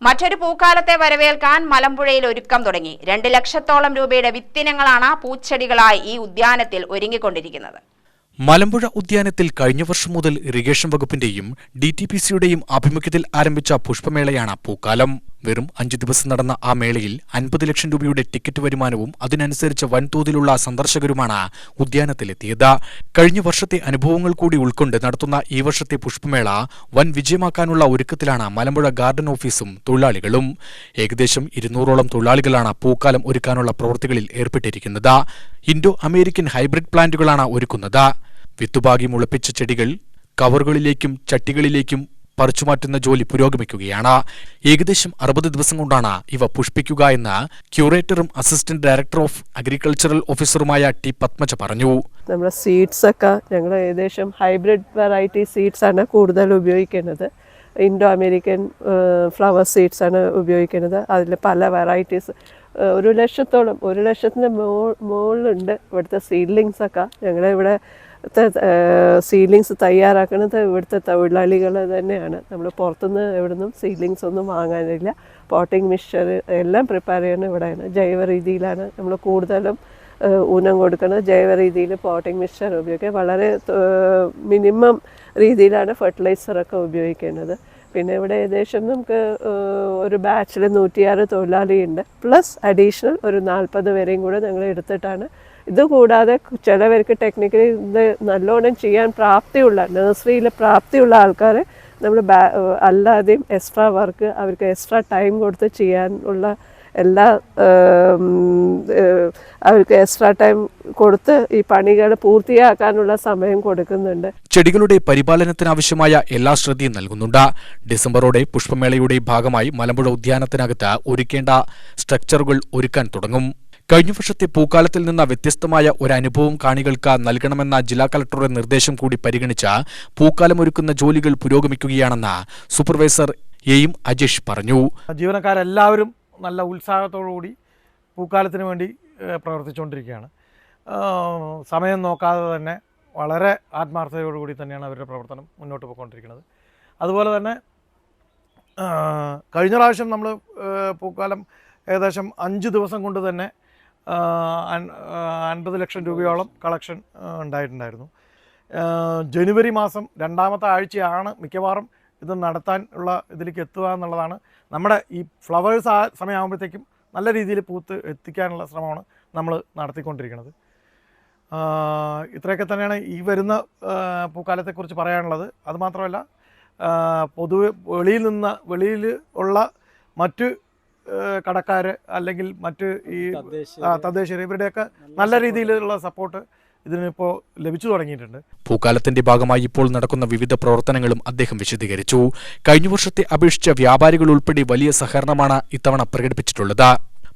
മറ്റൊരു പൂക്കാലത്തെ വരവേൽക്കാൻ മലമ്പുഴയിൽ ഒരുക്കം തുടങ്ങി. 2 ലക്ഷത്തോളം രൂപയുടെ വിത്തിനങ്ങളാണ് പൂച്ചെടികളായി ഈ ഉദ്യാനത്തിൽ ഒരുങ്ങിക്കൊണ്ടിരിക്കുന്നത്. മലമ്പുഴ ഉദ്യാനത്തിൽ കഴിഞ്ഞ വർഷം മുതൽ ഇറിഗേഷൻ വകുപ്പിന്റെയും DTPCയുടെയും ആഭിമുഖ്യത്തിൽ ആരംഭിച്ച പുഷ്പമേളയാണ് പൂക്കാലം. വെറും 5 ദിവസം നടന്ന ആ മേളയിൽ 50 ലക്ഷം രൂപയുടെ ടിക്കറ്റ് വരുമാനവും അതിനനുസരിച്ച് വൻതോതിലുള്ള സന്ദർശകരുമാണ് ഉദ്യാനത്തിലെത്തിയത്. കഴിഞ്ഞ വർഷത്തെ അനുഭവങ്ങൾ കൂടി ഉൾക്കൊണ്ട് നടത്തുന്ന ഈ വർഷത്തെ പുഷ്പമേള വൻ വിജയമാക്കാനുള്ള ഒരുക്കത്തിലാണ് മലമ്പുഴ ഗാർഡൻ ഓഫീസും തൊഴിലാളികളും. ഏകദേശം 200ഓളം തൊഴിലാളികളാണ് പൂക്കാലം ഒരുക്കാനുള്ള പ്രവൃത്തികളിൽ ഏർപ്പെട്ടിരിക്കുന്നത്. ഇൻഡോ അമേരിക്കൻ ഹൈബ്രിഡ് പ്ലാന്റുകളാണ് ഒരുക്കുന്നത്. വിത്തുപാകി മുളപ്പിച്ച ചെടികൾ കവറുകളിലേക്കും ചട്ടികളിലേക്കും പറിച്ചുമാറ്റുന്ന ജോലി പുരോഗമിക്കുകയാണ്. ഏകദേശം 60 ദിവസം കൊണ്ടാണ് ഇവ പുഷ്പിക്കുക എന്ന് ക്യൂറേറ്ററും അസിസ്റ്റന്റ് ഡയറക്ടർ ഓഫ് അഗ്രികൾച്ചറൽ ഓഫീസറുമായ ടി പത്മജ പറഞ്ഞു. നമ്മുടെ സീഡ്സ് ഒക്കെ ഞങ്ങൾ ഏകദേശം ഹൈബ്രിഡ് വെറൈറ്റി സീഡ്സ് ആണ് കൂടുതൽ ഉപയോഗിക്കുന്നത്. ഇൻഡോ അമേരിക്കൻ ഫ്ലവർ സീഡ്സ് ആണ് ഉപയോഗിക്കുന്നത്. അതിൽ പല വെറൈറ്റീസ് 1 ലക്ഷത്തിന് മുകളിലുണ്ട് ഇവിടുത്തെ സീഡ്ലിങ്സ് ഒക്കെ. ഞങ്ങളിവിടെ സീഡ്ലിങ്സ് തയ്യാറാക്കുന്നത് ഇവിടുത്തെ തൊഴിലാളികൾ തന്നെയാണ്. നമ്മൾ പുറത്തുനിന്ന് എവിടുന്നും സീഡ്ലിങ്സ് ഒന്നും വാങ്ങാനില്ല. പോട്ടിംഗ് മിക്സ്ചർ എല്ലാം പ്രിപ്പയർ ചെയ്യുന്നത് ഇവിടെയാണ്. ജൈവ രീതിയിലാണ് നമ്മൾ കൂടുതലും ഊനം കൊടുക്കുന്നത്. ജൈവ രീതിയിൽ പോട്ടിംഗ് മിക്സ്ചർ ഉപയോഗിക്കുക. വളരെ മിനിമം രീതിയിലാണ് ഫെർട്ടിലൈസറൊക്കെ ഉപയോഗിക്കുന്നത്. പിന്നെ ഇവിടെ ഏകദേശം നമുക്ക് ഒരു ബാച്ചിൽ 106 തൊഴിലാളിയുണ്ട്. പ്ലസ് അഡീഷണൽ ഒരു 40 പേരെയും കൂടെ ഞങ്ങൾ എടുത്തിട്ടാണ്. ഇതുകൂടാതെ ചിലവർക്ക് ടെക്നിക്കലി ഇത് നല്ലോണം ചെയ്യാൻ പ്രാപ്തിയുള്ള നഴ്സറിയിൽ പ്രാപ്തിയുള്ള ആൾക്കാരെ നമ്മൾ അല്ലാതെയും എക്സ്ട്രാ വർക്ക് അവർക്ക് എക്സ്ട്രാ ടൈം കൊടുത്ത് ചെയ്യാനുള്ള എല്ലാ അവർക്ക് എക്സ്ട്രാ ടൈം കൊടുത്ത് ഈ പണികൾ പൂർത്തിയാക്കാനുള്ള സമയം കൊടുക്കുന്നുണ്ട്. ചെടികളുടെ പരിപാലനത്തിനാവശ്യമായ എല്ലാ ശ്രദ്ധയും നൽകുന്നുണ്ട്. ഡിസംബറോടെ പുഷ്പമേളയുടെ ഭാഗമായി മലമ്പുഴ ഉദ്യാനത്തിനകത്ത് ഒരുക്കേണ്ട സ്ട്രക്ചറുകൾ ഒരുക്കാൻ തുടങ്ങും. കഴിഞ്ഞ വർഷത്തെ പൂക്കാലത്തിൽ നിന്ന് വ്യത്യസ്തമായ ഒരു അനുഭവം കാണികൾക്ക് നൽകണമെന്ന ജില്ലാ കളക്ടറുടെ നിർദ്ദേശം കൂടി പരിഗണിച്ച് പൂക്കാലം ഒരുക്കുന്ന ജോലികൾ പുരോഗമിക്കുകയാണെന്ന് സൂപ്പർവൈസർ എയും അജേഷ് പറഞ്ഞു. ജീവനക്കാരെല്ലാവരും നല്ല ഉത്സാഹത്തോടുകൂടി പൂക്കാലത്തിന് വേണ്ടി പ്രവർത്തിച്ചുകൊണ്ടിരിക്കുകയാണ്. സമയം നോക്കാതെ തന്നെ വളരെ ആത്മാർത്ഥതയോടുകൂടി തന്നെയാണ് അവരുടെ പ്രവർത്തനം മുന്നോട്ട് പോയിക്കൊണ്ടിരിക്കുന്നത്. അതുപോലെ തന്നെ കഴിഞ്ഞ പ്രാവശ്യം നമ്മൾ പൂക്കാലം ഏകദേശം 5 ദിവസം കൊണ്ട് തന്നെ 50 ലക്ഷം രൂപയോളം കളക്ഷൻ ഉണ്ടായിട്ടുണ്ടായിരുന്നു. ജനുവരി മാസം 2ാമത്തെ ആഴ്ചയാണ് മിക്കവാറും ഇത് നടത്താൻ ഉള്ള ഇതിലേക്ക് എത്തുക എന്നുള്ളതാണ് നമ്മുടെ ഈ ഫ്ലവേഴ്സ് ആ സമയമാകുമ്പോഴത്തേക്കും നല്ല രീതിയിൽ പൂത്ത് എത്തിക്കാനുള്ള ശ്രമമാണ് നമ്മൾ നടത്തിക്കൊണ്ടിരിക്കുന്നത്. ഇത്രയൊക്കെ തന്നെയാണ് ഈ വരുന്ന പൂക്കാലത്തെക്കുറിച്ച് പറയാനുള്ളത്. അതുമാത്രമല്ല പൊതുവെ വെളിയിൽ ഉള്ള മറ്റ് കടക്കാർ അല്ലെങ്കിൽ മറ്റ് ഈ തദ്ദേശീയർ ഇവരുടെയൊക്കെ നല്ല രീതിയിലുള്ള സപ്പോർട്ട് ഇതിനിപ്പോൾ ലഭിച്ചു തുടങ്ങിയിട്ടുണ്ട്. പൂക്കാലത്തിന്റെ ഭാഗമായി ഇപ്പോൾ നടക്കുന്ന വിവിധ പ്രവർത്തനങ്ങളും അദ്ദേഹം വിശദീകരിച്ചു. കഴിഞ്ഞ വർഷത്തെ അപേക്ഷിച്ച് വ്യാപാരികൾ ഉൾപ്പെടെ വലിയ സഹകരണമാണ് ഇത്തവണ പ്രകടിപ്പിച്ചിട്ടുള്ളത്.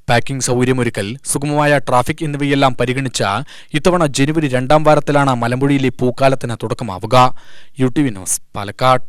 പാക്കിംഗ് സൗകര്യമൊരുക്കൽ, സുഗമമായ ട്രാഫിക് എന്നിവയെല്ലാം പരിഗണിച്ച് ഇത്തവണ ജനുവരി 2ാം വാരത്തിലാണ് മലമ്പുഴയിലെ പൂക്കാലത്തിന് തുടക്കമാവുക. UTV news, Palakkad.